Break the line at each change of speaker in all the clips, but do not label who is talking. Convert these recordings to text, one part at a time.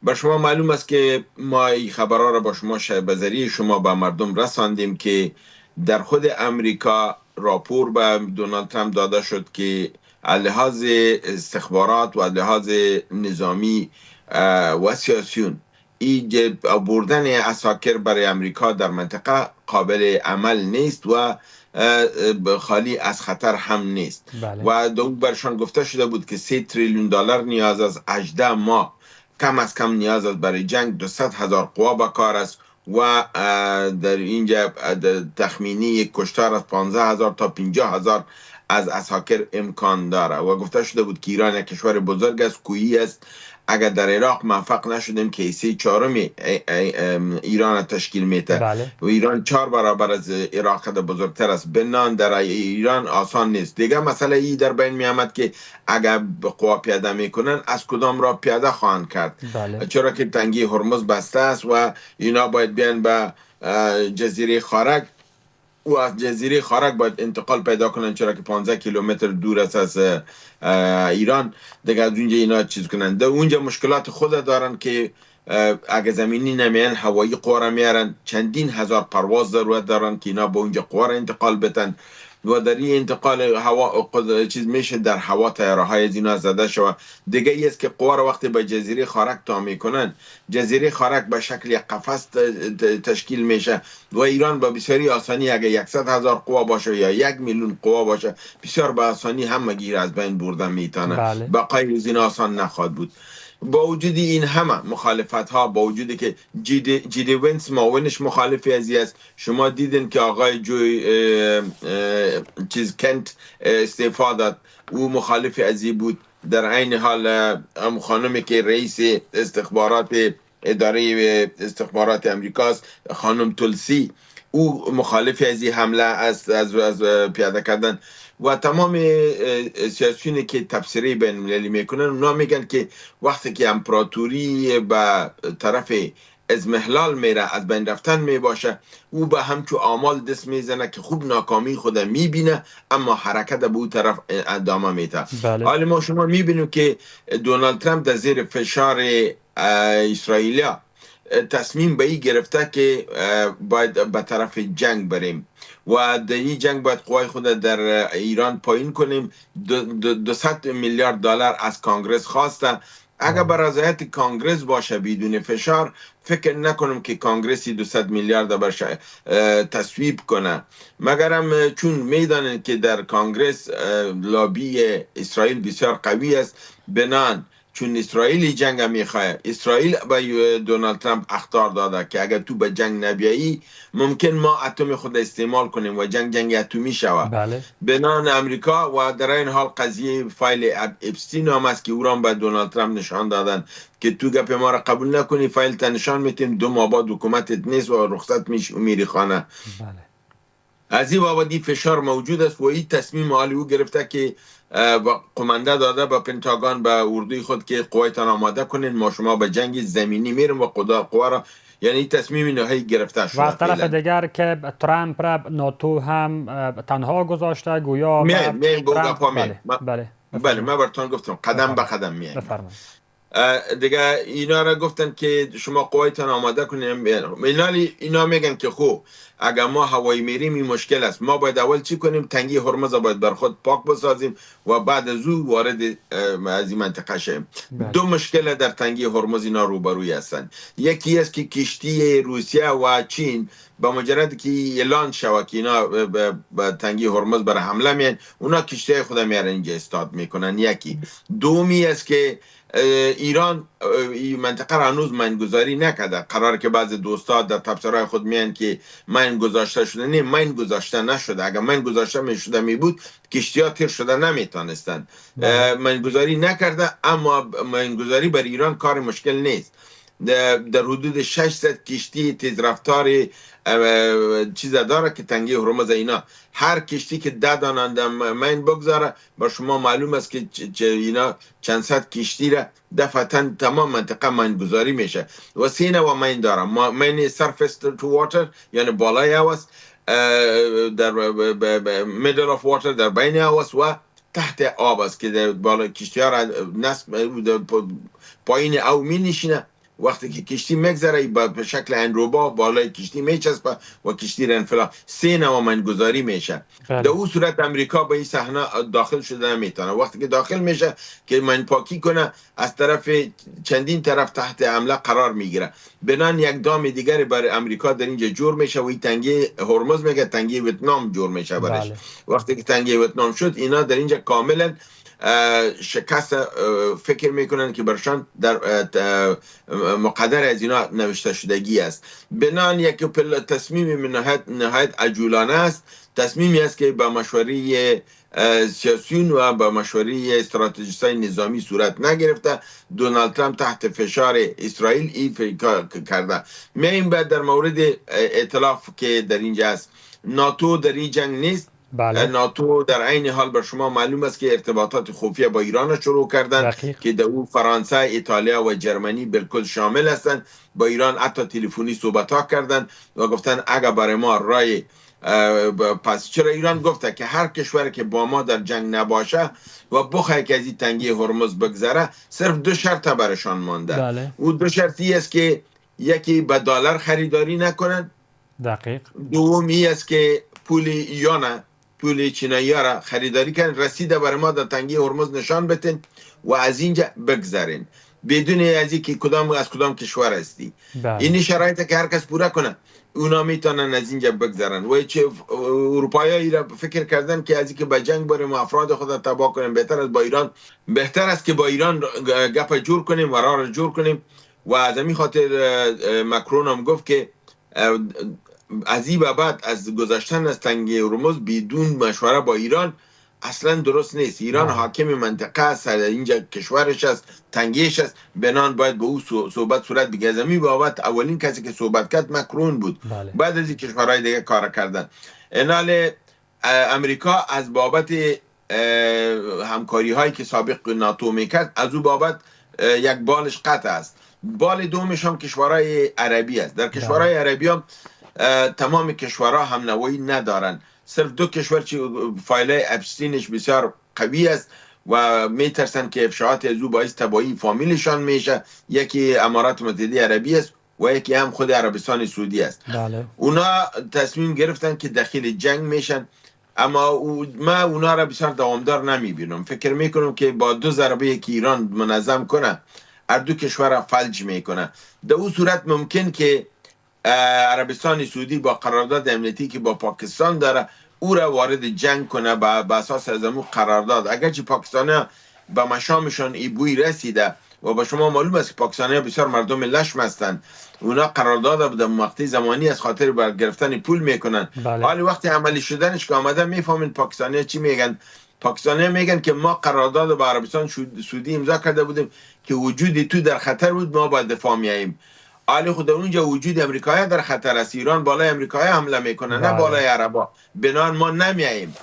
به شما معلوم است که ما این خبرها را با شما به ذریعه شما به مردم رساندیم که در خود امریکا راپور به دونالد ترامپ داده شد که از لحاظ استخبارات و از لحاظ نظامی و سیاسیون این بردن عساکر برای امریکا در منطقه قابل عمل نیست و خالی از خطر هم نیست.
بله.
و برشان گفته شده بود که 3 تریلیون دلار نیاز از 18 ماه کم از کم نیاز است برای جنگ. 200,000 قوا به کار است و در اینجا تخمینی کشتار از 15,000 تا 50,000 از عساکر امکان داره و گفته شده بود که ایران یک کشور بزرگ است، کوهی است. اگر در عراق موفق نشدیم که 3/4 ایران تشکیل میده.
بله.
و ایران 4 برابر از عراق بزرگتر است. بنان در ایران آسان نیست. دیگه مسئله ای در بین می آمد که اگر قوا پیاده میکنن از کدام را پیاده خواهند کرد.
بله.
چرا که تنگی هرمز بسته است و اینا باید بیان به جزیره خارک و از جزیره خارک باید انتقال پیدا کنن، چرا که 15 کیلومتر دور است از ایران. دیگه از اونجا اینا چیز کنن. در اونجا مشکلات خود دارن که اگه زمینی نمیان هوایی قوا را میارن. چندین هزار پرواز ضرورت دارن که اینا با اونجا قوا را انتقال بدن و در این انتقال هوا چیز میشه در هوا تیارهای از اینا زده شود. دیگه ای است که قوا را وقتی به جزیره خارک تا میکنن، جزیره خارک به شکل یک قفس تشکیل میشه و ایران با بسیاری آسانی اگه 100,000 قوا باشه یا 1,000,000 قوا باشه بسیار به آسانی همگی از بین بردن میتونه.
بله.
بقای از این آسان نخواهد بود. با وجود این همه مخالفت ها، با وجودی که جی دی ونس معاونش مخالفی ازی است. شما دیدین که آقای کنت استعفا داد، او مخالفی ازی بود. در عین حال خانمی که رئیس استخبارات اداره استخبارات امریکاست، خانم تولسی، او مخالفی ازی حمله از پیاده کردن. و تمام سیاسیونی که تفسیری بین المللی میکنن اونا میگن که وقتی که امپراتوری به طرف ازمهلال میره، از بین رفتن میباشه، او به همچو آمال دست میزنه که خوب ناکامی خود میبینه اما حرکت به او طرف ادامه میده.
بله.
حالا ما شما میبینیم که دونالد ترامپ در زیر فشار اسرائیلیا تصمیم به این گرفته که باید به طرف جنگ بریم و در این جنگ باید قوای خود در ایران پایین کنیم. 200 میلیارد دلار از کانگرس خواسته. اگر بر رضایت کانگرس باشه بدون فشار، فکر نکنم که کانگرسی 200 میلیارد باشه تصویب کنه، مگرم چون میدانند که در کانگرس لابی اسرائیل بسیار قوی است. بنان چون اسرائیلی جنگ میخواه، اسرائیل به دونالد ترامپ اخطار داده که اگر تو به جنگ نبیایی ممکن ما اتم خود استعمال کنیم و جنگ اتمی شود.
بله.
بنان امریکا و در این حال قضیه فایل اپستین هم است که او را به دونالد ترامپ نشان دادن که تو گپ ما را قبول نکنی، فایل تا نشان میتیم 2 ماه بعد حکومتت نیست و رخصت میری خانه.
بله.
از این بابت فشار موجود است و این تصمیم حالی او گرفته که قمانده داده به پنتاگون، به اردوی خود که قوایتان آماده کنین، ما شما به جنگ زمینی میریم و قوا را، یعنی تصمیم نهایی گرفته شده.
و از طرف دیگر که ترامپ را ناتو هم تنها گذاشته گویا
بله من براتون گفتم قدم به قدم میایم. دیگه اینا را گفتن که شما قوایتان آماده کنیم. اینا میگن که خب اگر ما هوایی میریم این مشکل است، ما باید اول چی کنیم؟ تنگی هرمز باید بر خود پاک بسازیم و بعد از او وارد از این منطقه شیم. 2 مشکل در تنگی هرمز اینا روبروی هستند. یکی است که کشتی روسیه و چین با مجرد که اعلان شود که اینا به تنگی هرمز برای حمله میان، اونا کشتی خود میارن اینجا استاد میکنن. یکی. دومی است که ایران این منطقه را هنوز ماینگذاری نکرده. قراره که بعضی دوستا در تبصره‌های خود میان که ماین گذاشته شده. نه، ماین گذاشته نشده. اگر ماین گذاشته میشده میبود کشتی‌ها تیر شده نمیتونستن. ماینگذاری نکرده، اما ماینگذاری بر ایران کار مشکل نیست. در حدود 600 کشتی تیزرفتار چیز داره که تنگی هرمز اینا، هر کشتی که 10 دانه ماین بگذاره با شما معلوم است که اینا چند صد کشتی را دفعتا تمام منطقه ماین گذاری میشه. و 3 نوع ماین داره. ماین سرفیس تو واتر یعنی بالای هواست، در میدل اف واتر در بین هواست، و تحت آب است که در بالا کشتی ها را نصب پایین او می نشینه وقتی که کشتی میگذره به شکل انروبا بالای کشتی میچسبه و کشتی را انفلا 3 نوامنگذاری میشه. در اون صورت امریکا به این صحنه داخل شده نمیتونه. وقتی که داخل میشه که منپاکی کنه از طرف چندین طرف تحت حمله قرار میگیره. بنان یک دام دیگری برای امریکا در اینجا جور میشه و این تنگه هرمز میگه تنگه ویتنام جور میشه برش. وقتی که تنگه ویتنام شد اینا در اینجا کاملا شکست فکر میکنن که برشان در مقدر از اینا نوشته شدگی است. بنان یک تصمیم نهایت عجولانه است، تصمیمی است که با مشوره سیاسیون و با مشوره استراتژیستای نظامی صورت نگرفته. دونالد ترامپ تحت فشار اسرائیل این فکر کرده. میایم بعد در مورد ائتلاف که در اینجا است. ناتو در این جنگ نیست.
بله.
ناتو در عین حال بر شما معلوم است که ارتباطات خفیه با ایران شروع کردن که در او فرانسه، ایتالیا و جرمنی بالکل شامل هستند. با ایران حتی تلفنی صحبت ها کردن و گفتن اگر برای ما رای پس چرا ایران گفته که هر کشوری که با ما در جنگ نباشه و بخواه که از این تنگی هرمز بگذره صرف 2 شرط برشان مانده.
بله.
او 2 شرطی است که یکی به دلار خریداری نکنن.
دقیق.
دومی است که پول چینایی ها را خریداری کنن، رسیده برای ما در تنگی هرمز نشان بتین و از اینجا بگذارین بدون از اینکه کدام کشور هستی. این شرایط که هر کس پورا کنه اونا میتونن از اینجا بگذارن. و چه اروپایی را فکر کردن که از اینکه به جنگ بریم و افراد خود تباه کنیم بهتر است که با ایران گپ جور کنیم و راه جور کنیم. و از همین خاطر مکرون هم گفت که از این بعد از گذشتن از تنگه هرمز بدون مشوره با ایران اصلا درست نیست. ایران حاکم منطقه است، اینجا کشورش است، تنگیش است، بنان باید به او صحبت صورت بگیرد. از همین بابت اولین کسی که صحبت کرد مکرون بود.
بله.
بعد از این کشورهای دیگه کار کردن. اینال امریکا از بابت همکاری هایی که سابق ناتو میکرد از او بابت یک بالش قطع است. بال دومش هم کشورهای عربی است. در کشورهای عربی هم تمام کشورها هم نوایی ندارن. صرف 2 کشور که فایل اپستینش بسیار قوی است و میترسن که افشاعات از او باعث تباهی فامیلشان میشه. یکی امارات متحده عربی است و یکی هم خود عربستان سعودی است.
بله.
اونا تصمیم گرفتن که داخل جنگ میشن، اما ما اونا را بسیار دوامدار نمیبینم. فکر میکنم که با 2 ضربه که ایران منظم کنه هر 2 کشور را فلج میکنه. در اون صورت ممکن که عربستان سعودی با قرارداد امنیتی که با پاکستان داره او را وارد جنگ کنه به اساس از امو قرارداد. اگرچه پاکستانی به مشامشان ای بوی رسیده و با شما معلوم است که پاکستانی بسیار مردم لشم هستند، اونا قرارداد در مقطع زمانی از خاطر برگرفتن پول میکنن. حالی وقتی عملی شدنش که آمده میفهمین پاکستانی چی میگن. پاکستانی میگن که ما قرارداد با عربستان سعودی امضا کرده بودیم که وجودی تو در خطر بود، ما باید دفاع میاییم. حالی خود اونجا وجود امریکایی در خطر است. ایران بالای امریکایی حمله میکنه نه بالای عربا. بنان ما نمیاییم.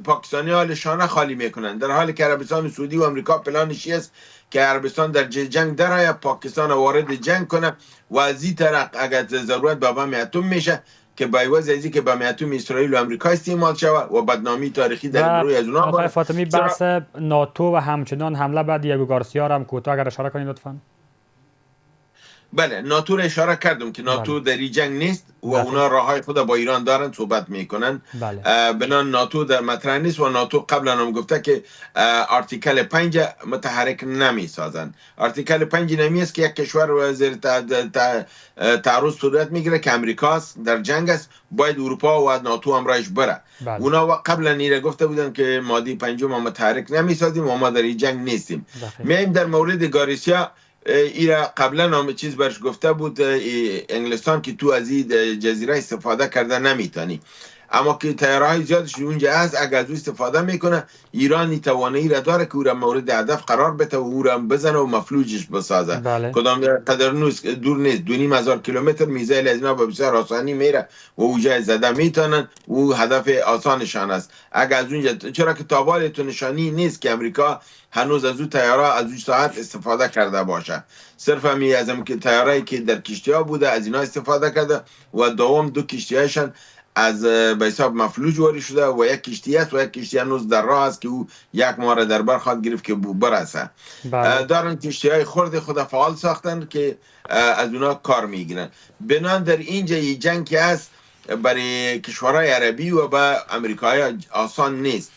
پاکستانی حال شانه خالی میکنن، در حالی که عربستان سعودی و امریکا پلانش است که عربستان در جنگ درآید، پاکستان وارد جنگ کنه و از این طرف اگر ضرورت به بم اتم میشه که با عوض از اینکه بم اتم اسرائیل و امریکا استعمال شود و بدنامی تاریخی در روی از اونها.
آقای فاطمی بحث ناتو و همچنان حمله بعد دیگو گارسیا را هم کوتاه اگر اشاره کنید لطفاً.
بله، ناتو را اشاره کردم که ناتو در این جنگ نیست و اونا راههای خود با ایران دارن، صحبت میکنن. بنان ناتو در مطرح نیست و ناتو قبلا هم گفته که آرتیکل 5 متحرک نمی سازن. آرتیکل 5 نمی است که یک کشور و زیر تعرض صورت میگیره که امریکاست در جنگ است، باید اروپا و ناتو همراهش بره. اونا قبلا ایره گفته بودن که ماده 5 ما متحرک نمی سازیم و ما در این جنگ نیستیم. میایم در مورد گاریسیا. ایرا قبلا هم چیز برش گفته بود انگلستان که تو از این جزیره استفاده کرده نمیتونی، اما که تیارهای زیادش اونجا هست، اگر از او استفاده میکنه ایرانی توانایی را داره که او را مورد هدف قرار بده و او را بزنه و مفلوجش بسازه. کدام قدر دور نیست، 2,500 کیلومتر میزایل از اینا به بسیار آسانی میره و اوجا زده میتونن و هدف آسانشان است. اگر از اونجا، چرا که تابال تو نشانی نیست که امریکا هنوز از او تیاره از او ساعت استفاده کرده باشه. صرف همی از هم که تیارهایی که در کشتی ها بوده از اینا استفاده کرده و دوم 2 کشتی هاشن از به حساب مفلوج واری شده و یک کشتی است و یک کشتی هنوز در راه است که او یک ماه را در بر خواهد گرفت که برسه. دارن کشتی های خرد خود فعال ساختن که از اونا کار میگیرن. بنان در اینجا یه جنگ که است برای کشورهای عربی و با امریکایی آسان نیست.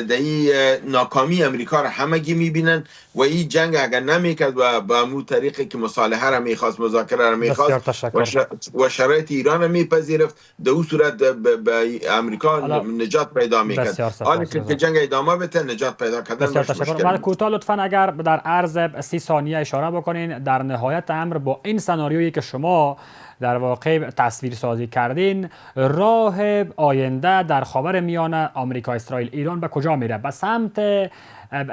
دایی ناکامی امریکا را همگی میبینن و این جنگ اگر نمیکرد و با امو طریقی که مصالحه را میخواست، مذاکره را میخواست و شرایط ایران را میپذیرفت، در اون صورت به امریکا نجات پیدا میکرد. حالا که جنگ ادامه بده نجات پیدا کردن
بسیار تشکر. کوتاه لطفا اگر در عرض 30 ثانیه اشاره بکنین در نهایت امر با این سناریویی که شما در واقع تصویر سازی کردین، راه آینده در خاورمیانه آمریکا، اسرائیل، ایران به کجا میره؟ به سمت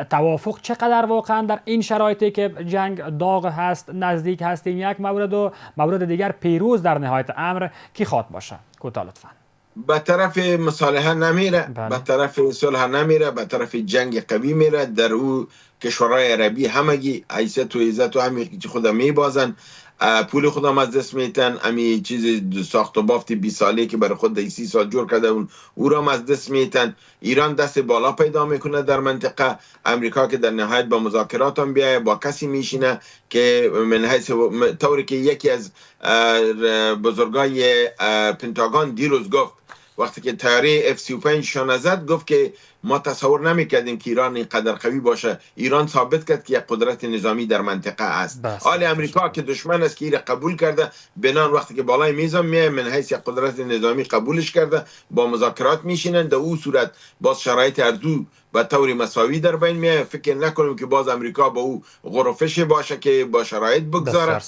توافق چقدر واقعا در این شرایطی که جنگ داغ هست نزدیک هستیم؟ یک مورد و مورد دیگر پیروز در نهایت امر کی خواد باشه؟ کوتاه لطفا.
به طرف مصالحه نمیره، به طرف صلح نمیره، به طرف جنگ قوی میره. در او کشورهای عربی همگی حیثیت و عزت و همین که خود میبازن، پول خودم از دست میتن، امی چیز ساخت و بافت 20 ساله که برای خود 30 سال جور کرده او را از دست میتن. ایران دست بالا پیدا میکنه در منطقه. امریکا که در نهایت با مذاکرات هم بیایه با کسی میشینه که من حیث طوری که یکی از بزرگای پنتاگون دیروز گفت وقتی که طیاره F-35 شانه زد، گفت که ما تصور نمی‌کردیم که ایران اینقدر قوی باشه. ایران ثابت کرد که یک قدرت نظامی در منطقه است. حال امریکا که دشمن است که ایران قبول کرده، بنان وقتی که بالای میز میه من حیث یک قدرت نظامی قبولش کرده، با مذاکرات میشینن. در اون صورت باز شرایط اردو به طور مساوی در بین میه. فکر نکنیم که باز امریکا با او غرفش باشه که با شرایط بگذاره.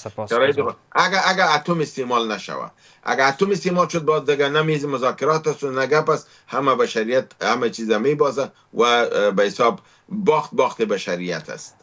اگر اتم استعمال نشوه، اگر اتم استعمال شد باز دیگه نمیز مذاکرات است و نگپ است، همه بشریت همه چیز میبازه و به حساب باخت بشریت است.